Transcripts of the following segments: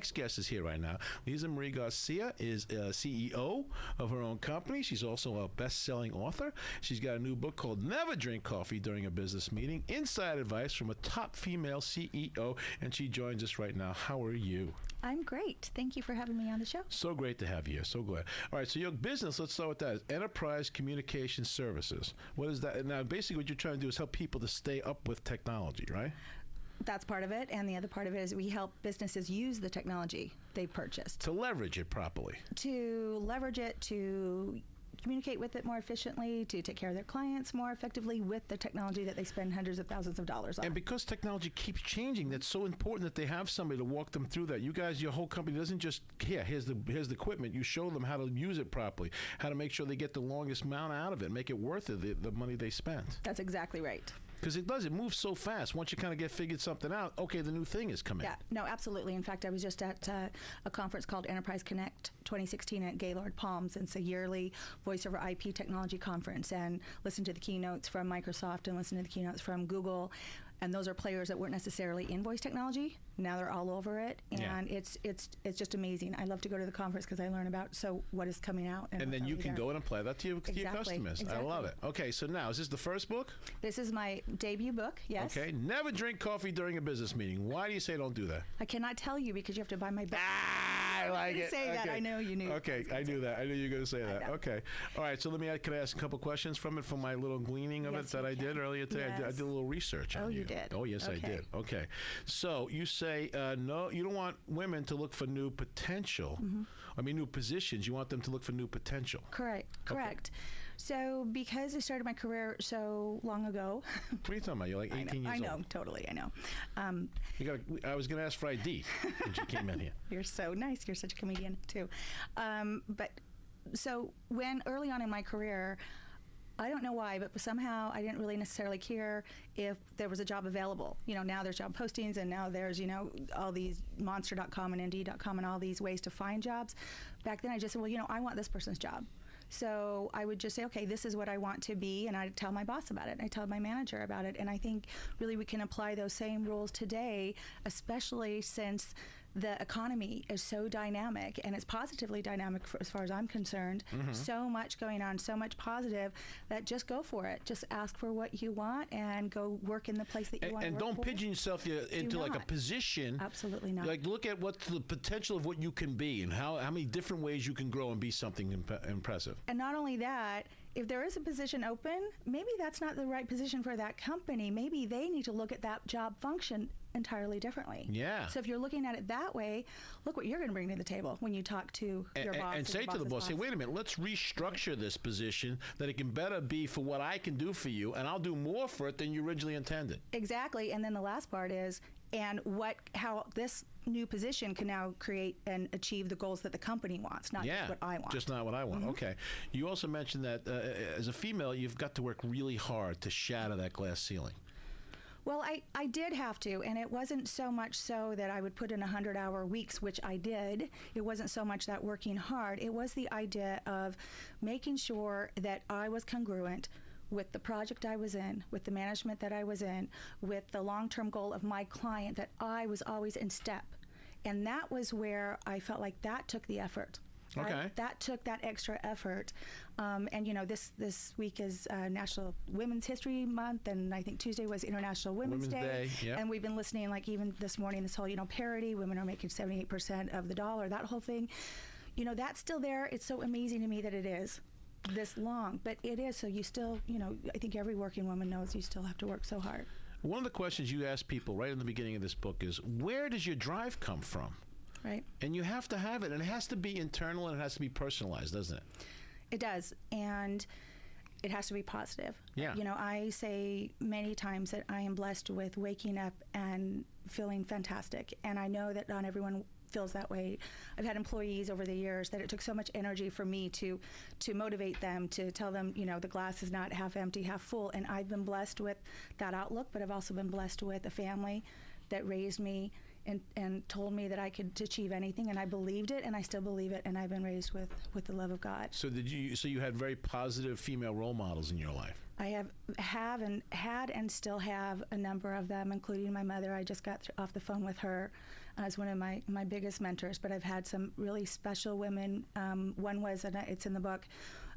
next guest is here right now. LIza Garcia is CEO of her own company. She's also a best-selling author. She's got a new book called Never Drink Coffee During a Business Meeting, Inside Advice from a Top Female CEO, and she joins us right now. How are you? I'm great. Thank you for having me on the show. So great to have you here. So glad. All right, so your business, let's start with that, is Enterprise Communication Services. What is that? Now, basically what you're trying to do is help people to stay up with technology, right? That's part of it. And the other part of it is we help businesses use the technology they purchased. To leverage it properly. To leverage it, to communicate with it more efficiently, to take care of their clients more effectively with the technology that they spend hundreds of thousands of dollars on. And because technology keeps changing, that's so important that they have somebody to walk them through that. You guys, your whole company doesn't just, here's the equipment. You show them how to use it properly, how to make sure they get the longest amount out of it, make it worth it, the money they spent. That's exactly right. Because it moves so fast. Once you kind of get figured something out, okay, the new thing is coming. Yeah, no, absolutely. In fact, I was just at a conference called Enterprise Connect 2016 at Gaylord Palms. And it's a yearly voice over IP technology conference, and listen to the keynotes from Microsoft and listen to the keynotes from Google. And those are players that weren't necessarily in voice technology. Now they're all over it, and it's just amazing. I love to go to the conference because I learn about what is coming out. And then you can go in and apply that to your customers. Exactly. I love it. Okay, so now, is this the first book? This is my debut book, yes. Okay, never drink coffee during a business meeting. Why do you say don't do that? I cannot tell you because you have to buy my book. I like it. Say that. I know you knew. Okay, I knew that. I knew you were going to say that. Okay. All right, so can I ask a couple questions from my little gleaning of it that I did earlier today? Yes. I did a little research on you. You did? Oh, yes, I did. Okay. So you say, no, you don't want women to look for new potential. I mean, new positions. You want them to look for new potential. Correct. Okay. So because I started my career so long ago. What are you talking about? You're like 18 years old. I know, totally. I know. I was going to ask for ID when you came in here. You're so nice. You're such a comedian, too. But so when early on in my career, I don't know why, but somehow I didn't really necessarily care if there was a job available. Now there's job postings, and now there's, all these Monster.com and Indeed.com and all these ways to find jobs. Back then I just said, well, I want this person's job. So I would just say, okay, this is what I want to be, and I'd tell my boss about it. I tell my manager about it. And I think really we can apply those same rules today, especially since the economy is so dynamic, and it's positively dynamic as far as I'm concerned. So much going on, so much positive, that just go for it. Just ask for what you want and go work in the place that you want to work. And don't pigeon yourself into like a position. Absolutely not. Like, look at what's the potential of what you can be and how many different ways you can grow and be something impressive. And not only that, if there is a position open, maybe that's not the right position for that company. Maybe they need to look at that job function entirely differently. Yeah. So if you're looking at it that way, look what you're going to bring to the table when you talk to your boss. And say to the boss, hey, wait a minute, let's restructure this position that it can better be for what I can do for you, and I'll do more for it than you originally intended. Exactly. And then the last part is, how this new position can now create and achieve the goals that the company wants, not just what I want. Just not what I want. Okay. You also mentioned that as a female, you've got to work really hard to shatter that glass ceiling. Well, I did have to, and it wasn't so much so that I would put in 100-hour weeks, which I did. It wasn't so much that working hard. It was the idea of making sure that I was congruent with the project I was in, with the management that I was in, with the long-term goal of my client, that I was always in step. And that was where I felt like that took the effort. Okay. That took that extra effort. And, this week is National Women's History Month, and I think Tuesday was International Women's Day. Yep. And we've been listening, like even this morning, this whole, parity, women are making 78% of the dollar, that whole thing. That's still there. It's so amazing to me that it is this long, but it is. So you still, I think every working woman knows you still have to work so hard. One of the questions you ask people right in the beginning of this book is, where does your drive come from? Right. And you have to have it, and it has to be internal, and it has to be personalized, doesn't it? It does, and it has to be positive. Yeah. I say many times that I am blessed with waking up and feeling fantastic, and I know that not everyone feels that way. I've had employees over the years that it took so much energy for me to motivate them, to tell them, the glass is not half empty, half full. And I've been blessed with that outlook, but I've also been blessed with a family that raised me and told me that I could achieve anything, and I believed it, and I still believe it, and I've been raised with the love of God. So you had very positive female role models in your life? I have and had and still have a number of them, including my mother. I just got off the phone with her as one of my biggest mentors, but I've had some really special women. One was, and it's in the book,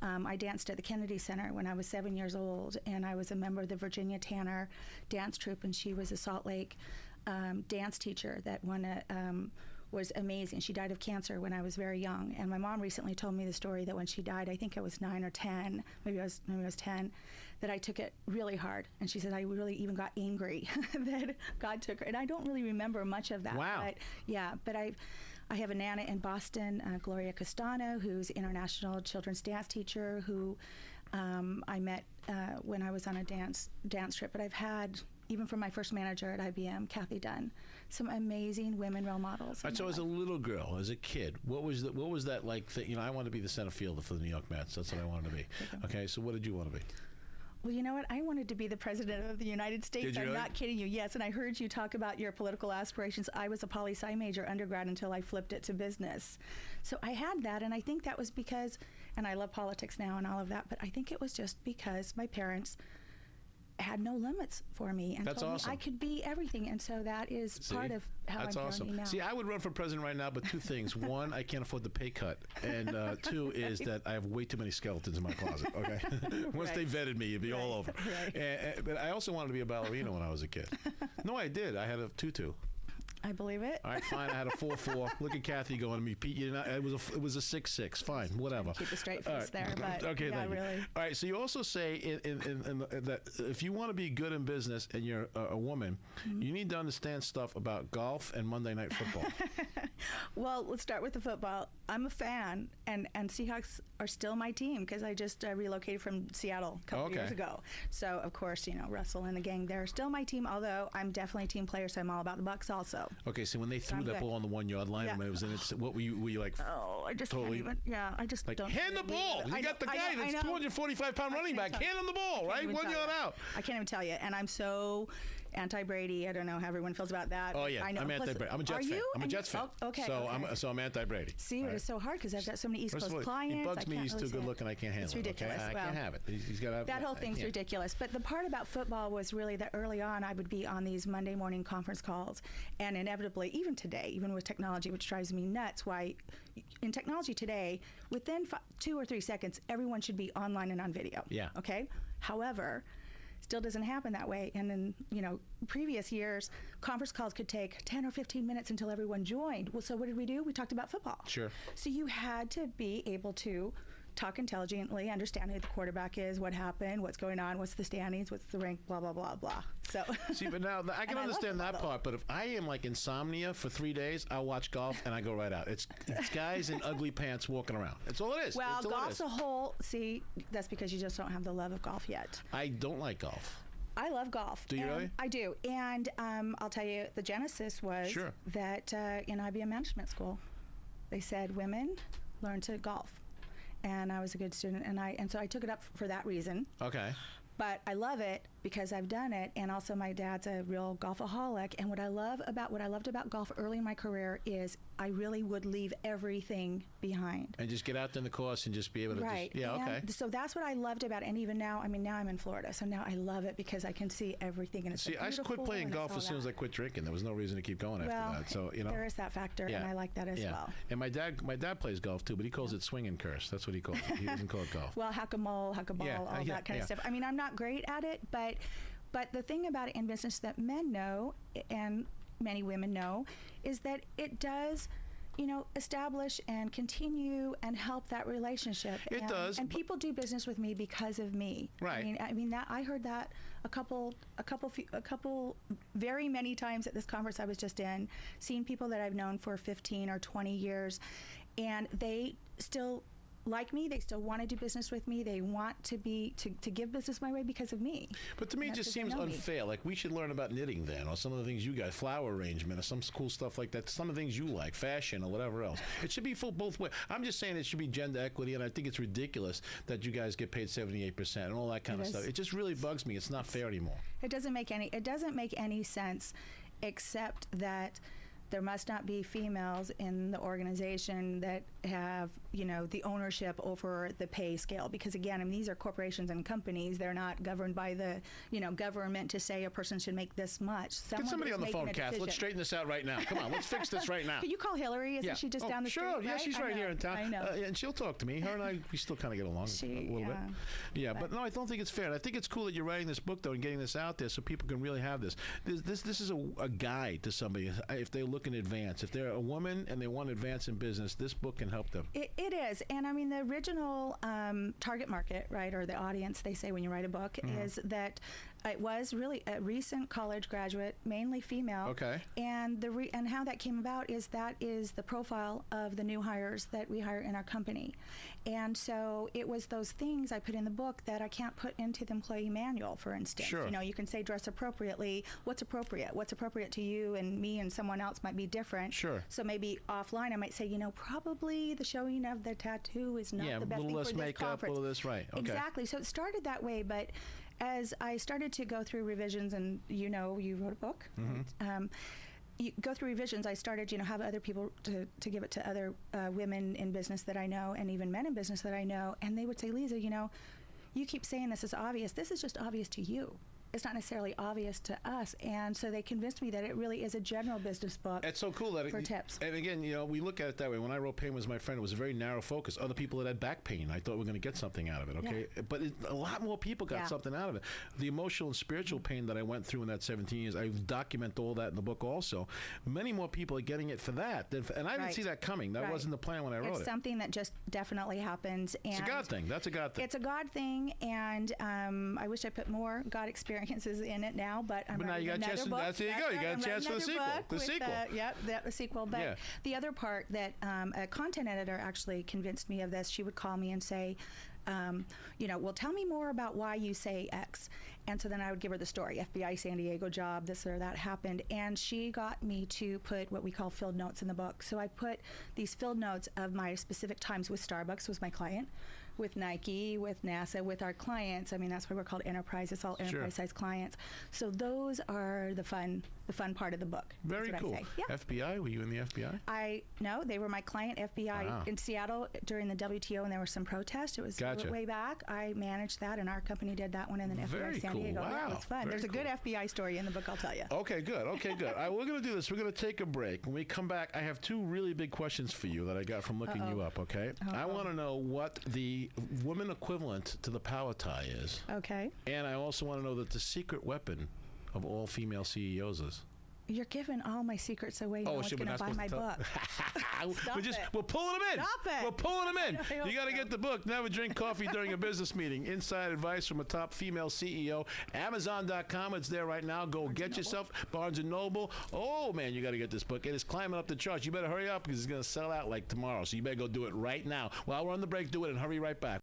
I danced at the Kennedy Center when I was 7 years old, and I was a member of the Virginia Tanner dance troupe, and she was a Salt Lake dance teacher that was amazing. She died of cancer when I was very young, and my mom recently told me the story that when she died, I think I was 9 or 10, maybe I was 10, that I took it really hard. And she said I really even got angry that God took her. And I don't really remember much of that. Wow. But yeah, but I have a Nana in Boston, Gloria Castano, who's international children's dance teacher, who I met when I was on a dance trip. But I've had, even from my first manager at IBM, Kathy Dunn, some amazing women role models. All right, so as a little girl, as a kid, what was that like? I wanted to be the center fielder for the New York Mets. That's what I wanted to be. Okay, so what did you want to be? Well, you know what? I wanted to be the president of the United States. Did you really? I'm not kidding you. Yes, and I heard you talk about your political aspirations. I was a poli-sci major undergrad until I flipped it to business. So I had that, and I think that was because, and I love politics now and all of that, but I think it was just because my parents had no limits for me and That's told awesome. me I could be everything, and so that is part of how That's I'm awesome. parenting now. See, I would run for president right now, but two things. One, I can't afford the pay cut, and two is that I have way too many skeletons in my closet. Okay, once Right. they vetted me, it'd be all over. Right. But I also wanted to be a ballerina when I was a kid. No, I did. I had a tutu. I believe it. All right, fine. I had a 4.4. Look at Kathy going to me, Pete. It was a 6.6. Fine, whatever. Keep a straight face All right. there, but okay, yeah, thank you. really. All right, so you also say that if you want to be good in business and you're a woman, you need to understand stuff about golf and Monday Night Football. Well, let's start with the football. I'm a fan, and Seahawks are still my team because I just relocated from Seattle a couple years ago. So, of course, Russell and the gang, they're still my team, although I'm definitely a team player, so I'm all about the Bucks also. Okay, so when they threw that ball on the 1 yard line, Yeah. when it was in it, what were you like? Oh, I just totally, can't even. Yeah, I just like, don't. hand the ball. You got the guy that's 245-pound running back. Hand him the ball, right? 1 yard out. I can't even tell you. And I'm so anti-Brady. I don't know how everyone feels about that. Oh yeah, I know. I'm anti-Brady. I'm a Jets fan. You? I'm a Jets fan. Oh, okay. So I'm anti-Brady. See, right? It's so hard because I've got so many East First Coast of all, clients. He bugs me. I He's can't too really good looking. I can't handle it's it. ridiculous. Okay? I Well, can't have it. He's got to have that whole thing's ridiculous. But the part about football was really that early on I would be on these Monday morning conference calls, and inevitably, even today, even with technology, which drives me nuts, why in technology today, within 2 or 3 seconds, everyone should be online and on video. Yeah. Okay? However, still doesn't happen that way. And in previous years, conference calls could take 10 or 15 minutes until everyone joined. Well, so what did we do? We talked about football. Sure. So you had to be able to talk intelligently, understand who the quarterback is, what happened, what's going on, what's the standings, what's the rank, blah, blah, blah, blah. So see, but now I can understand that part. But if I am like insomnia for 3 days, I'll watch golf and I go right out. It's guys in ugly pants walking around. That's all it is. Well, golf's a whole. See, that's because you just don't have the love of golf yet. I don't like golf. I love golf. Do you really? I do. And I'll tell you, the genesis was that in IBM Management School, they said women learn to golf. And I was a good student, and so I took it up for that reason. Okay. But I love it because I've done it, and also my dad's a real golfaholic. And what I loved about golf early in my career is I really would leave everything behind. And just get out there in the course and just be able to right. Okay. So that's what I loved about it. And even now, now I'm in Florida, so now I love it because I can see everything. And it's see, I quit playing golf as soon as I quit drinking. There was no reason to keep going after that. So there is that factor, and I like that as well. And my dad plays golf too, but he calls it swing and curse. That's what he calls it. He doesn't call it golf. Well, hack-a-mole, hack-a-ball, all that kind of stuff. I'm not great at it, but the thing about it in business that men know, and many women know, is that it does, establish and continue and help that relationship. It does. And people do business with me because of me. Right. I mean that I heard that a couple very many times at this conference I was just in, seeing people that I've known for 15 or 20 years, and they still like me. They still want to do business with me. They want to give business my way because of me. But to me, it just seems unfair. Like, we should learn about knitting then, or some of the things you guys, flower arrangement, or some cool stuff like that. Some of the things you like, fashion, or whatever else. It should be full both ways. I'm just saying it should be gender equity, and I think it's ridiculous that you guys get paid 78% and all that kind of stuff. It just really bugs me. It's not fair anymore. It doesn't make any sense, except that there must not be females in the organization that have, the ownership over the pay scale, because again, I mean, these are corporations and companies. They're not governed by the, government to say a person should make this much. Get somebody on the phone, Kath. Let's straighten this out right now. Come on, let's fix this right now. Can you call Hillary? Isn't she just down the street? Sure, yeah, she's right here in town. I know. And she'll talk to me. Her and I, we still kind of get along a little bit. Yeah, but no, I don't think it's fair. I think it's cool that you're writing this book, though, and getting this out there so people can really have this. This is a guide to somebody if they look in advance. If they're a woman and they want to advance in business, this book can help them. It is. And I mean, the original target market, right, or the audience, they say when you write a book, is that it was really a recent college graduate, mainly female. Okay. And and how that came about is that is the profile of the new hires that we hire in our company. And so it was those things I put in the book that I can't put into the employee manual, for instance. Sure. You can say dress appropriately. What's appropriate? What's appropriate to you and me and someone else might be different. Sure. So maybe offline I might say, probably the showing of the tattoo is not the best thing for this makeup, conference. a little less, right. Okay. Exactly. So it started that way, but as I started to go through revisions, and you wrote a book, you go through revisions, I started, have other people to give it to other women in business that I know, and even men in business that I know, and they would say, Liza, you keep saying this is obvious. This is just obvious to you. It's not necessarily obvious to us. And so they convinced me that it really is a general business book. It's so cool that for tips. And again, we look at it that way. When I wrote Pain Was My Friend, it was a very narrow focus. Other people that had back pain, I thought we were going to get something out of it, okay? Yeah. But a lot more people got something out of it. The emotional and spiritual pain that I went through in that 17 years, I document all that in the book also. Many more people are getting it for that. And I didn't see that coming. That wasn't the plan when I wrote it. It's something that just definitely happens. And it's a God thing. That's a God thing. It's a God thing, and I wish I put more God experiences in it now, but I'm now you got another book. There you go. You got a chance for the sequel. The sequel. But the other part that a content editor actually convinced me of this, she would call me and say, well, tell me more about why you say X. And so then I would give her the story, FBI San Diego job, this or that happened. And she got me to put what we call field notes in the book. So I put these field notes of my specific times with Starbucks, was my client, with Nike, with NASA, with our clients. I mean, that's why we're called enterprise. It's all enterprise-sized clients. So those are the fun part of the book. Very cool. Yeah. FBI? Were you in the FBI? No, they were my client, FBI, in Seattle during the WTO, and there were some protests. It was way back. I managed that, and our company did that one, and then FBI San Diego. Wow. Yeah, it was fun. There's a good FBI story in the book, I'll tell you. Okay, good. All right, we're going to do this. We're going to take a break. When we come back, I have two really big questions for you that I got from looking you up, okay? I want to know what the woman equivalent to the power tie is. Okay. And I also want to know that the secret weapon of all female CEOs is. You're giving all my secrets away. No one's going to buy my book. We're pulling them in. Stop it. We're pulling them in. You got to get the book, Never Drink Coffee During a Business Meeting. Inside advice from a top female CEO. Amazon.com. It's there right now. Go get yourself. Barnes & Noble. Oh, man, you got to get this book. It is climbing up the charts. You better hurry up because it's going to sell out like tomorrow. So you better go do it right now. While we're on the break, do it and hurry right back.